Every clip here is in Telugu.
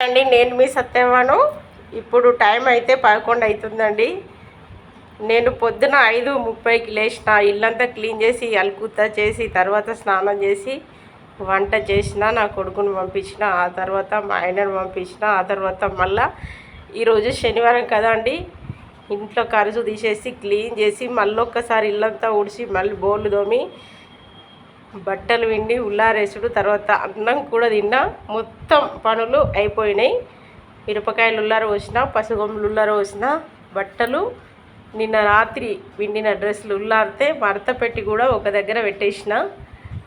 అండి, నేను మీ సత్యవాను. ఇప్పుడు టైం అయితే 11 అవుతుందండి. నేను పొద్దున 5:30కి లేచిన, ఇల్లంతా క్లీన్ చేసి అలుకుతా చేసి తర్వాత స్నానం చేసి వంట చేసిన, నా కొడుకుని పంపించిన, ఆ తర్వాత మా ఆయనను పంపించిన, ఆ తర్వాత మళ్ళీ ఈరోజు శనివారం కదా అండి, ఇంట్లో కరుజు తీసేసి క్లీన్ చేసి మళ్ళీ ఒక్కసారి ఇల్లంతా ఊడ్చి మళ్ళీ బోళ్ళు తోమి బట్టలు విండి ఉల్లారేసుడు, తర్వాత అన్నం కూడా తిన్నా. మొత్తం పనులు అయిపోయినాయి. మిరపకాయలు ఉల్లార పోసిన, పసుగొమ్మలు ఉల్లార పోసిన, బట్టలు నిన్న రాత్రి విండిన డ్రెస్సులు ఉల్లారితే మడత పెట్టి కూడా ఒక దగ్గర పెట్టేసిన.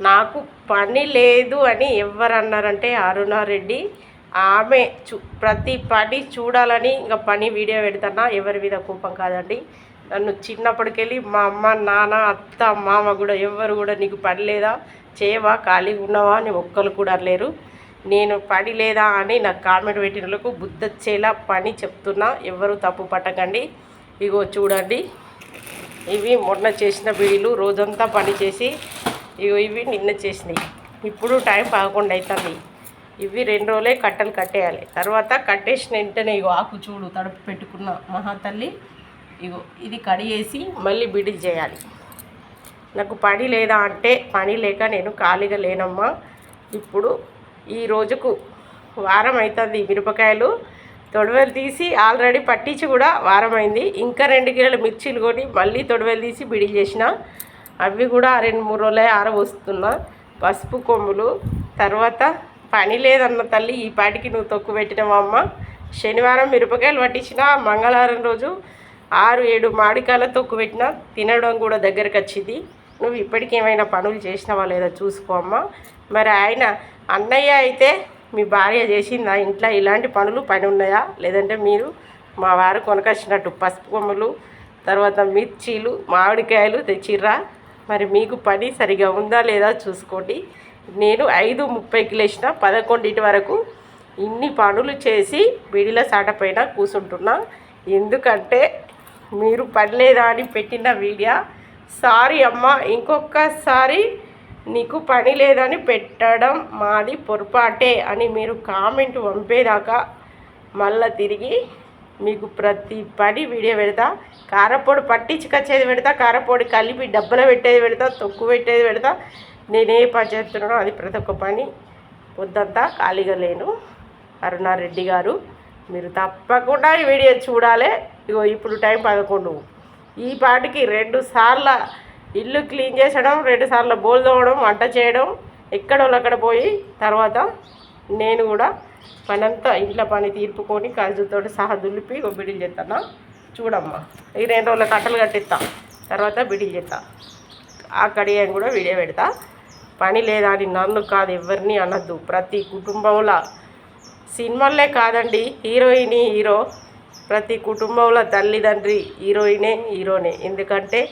నాకు పని లేదు అని ఎవరు అన్నారంటే అరుణారెడ్డి. ఆమె ప్రతి పని చూడాలని ఇంకా పని వీడియో పెడుతున్నా. ఎవరి మీద కోపం కాదండి. నన్ను చిన్నప్పటికెళ్ళి మా అమ్మ, నాన్న, అత్త, మామ కూడా ఎవరు కూడా నీకు పని లేదా, చేయవా, ఖాళీగా ఉన్నావా అని ఒక్కరు కూడా లేరు. నేను పని లేదా అని నాకు కామెంట్ పెట్టిన వాళ్ళకు బుద్ధొచ్చేలా పని చెప్తున్నా. ఎవరు తప్పు పట్టకండి. ఇగో చూడండి, ఇవి మొన్న చేసిన బీడీలు, రోజంతా పని చేసి ఇగో ఇవి నిన్న చేసినాయి. ఇప్పుడు టైం 11 అవుతుంది. ఇవి 2 రోజులే కట్టలు కట్టేయాలి. తర్వాత కట్టేసిన వెంటనే ఇగో ఆకు చూడు తడుపు పెట్టుకున్న మహాతల్లి, ఇగో ఇది కడిగేసి మళ్ళీ బిడిల్ చేయాలి. నాకు పని లేదా అంటే పని లేక నేను ఖాళీగా లేనమ్మా. ఇప్పుడు ఈ రోజుకు వారం అవుతుంది. మిరపకాయలు తొడవలు తీసి ఆల్రెడీ పట్టించి కూడా వారం అయింది. ఇంకా 2 కిలోల మిర్చీలు కొని మళ్ళీ తొడవలు తీసి బిడిల్ చేసిన. అవి కూడా 2-3 రోజులే ఆరబోస్తున్నా. పసుపు కొమ్ములు, తర్వాత పని లేదన్న తల్లి, ఈ పాటికి నువ్వు తొక్కు పెట్టినవా అమ్మ. శనివారం మిరపకాయలు పట్టించిన, మంగళవారం రోజు 6-7 మామిడికాయల తొక్కు పెట్టినా. తినడం కూడా దగ్గరకు వచ్చింది. నువ్వు ఇప్పటికి ఏమైనా పనులు చేసినావా లేదా చూసుకో అమ్మ. మరి ఆయన అన్నయ్య అయితే మీ భార్య చేసిందా ఇంట్లో ఇలాంటి పని ఉన్నాయా, లేదంటే మీరు మా వారు కొనకొచ్చినట్టు పసుపు కొమ్ములు, తర్వాత మిర్చీలు, మామిడికాయలు తెచ్చిర్రా? మరి మీకు పని సరిగా ఉందా లేదా చూసుకోండి. నేను 5:30కి లేచిన, 11 వరకు ఇన్ని పనులు చేసి బిడిల సాటపైన కూర్చుంటున్నా. ఎందుకంటే మీరు పని లేదా అని పెట్టిన వీడియో. సారీ అమ్మ, ఇంకొకసారి నీకు పని లేదని పెట్టడం మాది పొరపాటే అని మీరు కామెంట్ పంపేదాకా మళ్ళీ తిరిగి మీకు ప్రతి పని వీడియో పెడతా. కారపొడి పట్టించుకొచ్చేది పెడతా, కారపొడి కలిపి డబ్బలో పెట్టేది పెడతా, తొక్కు పెట్టేది పెడతా. నేనే పని చేస్తున్నానో అది ప్రతి ఒక్క పని. పొద్దంతా ఖాళీగా లేను. అరుణారెడ్డి గారు, మీరు తప్పకుండా ఈ వీడియో చూడాలి. ఇగో ఇప్పుడు టైం 11. ఈ పాటికి 2 సార్లు ఇల్లు క్లీన్ చేసడం, 2 సార్లు బోల్ తోమడం, వంట చేయడం, ఎక్కడోళ్ళక్కడ పోయి తర్వాత నేను కూడా పనంతా ఇంట్లో పని తీర్పుకొని కలుజుతో సహా దులిపి బిడిలు చేస్తాను. చూడమ్మా, ఈ 2 రోజుల కట్టలు కట్టిస్తా, తర్వాత బిడిలు చేస్తా. ఆ కడియం కూడా వీడియో పెడతా. పని లేదా అని నన్ను కాదు ఎవరిని అనద్దు. ప్రతి కుటుంబంలో, సినిమాలే కాదండి, హీరోయిన్ హీరో, ప్రతి కుటుంబంలో తల్లిదండ్రి హీరోనే. ఎందుకంటే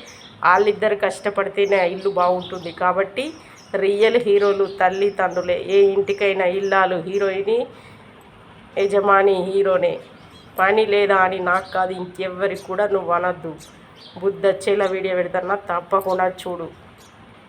వాళ్ళిద్దరు కష్టపడితేనే ఇల్లు బాగుంటుంది. కాబట్టి రియల్ హీరోలు తల్లిదండ్రులే. ఏ ఇంటికైనా ఇల్లాలు హీరోయిన్, యజమాని హీరోనే. పని లేదా అని నాకు కాదు ఇంకెవ్వరికి కూడా నువ్వు అనద్దు. బుద్ధొచ్చేలా వీడియో పెడతాన్నా, తప్పకుండా చూడు.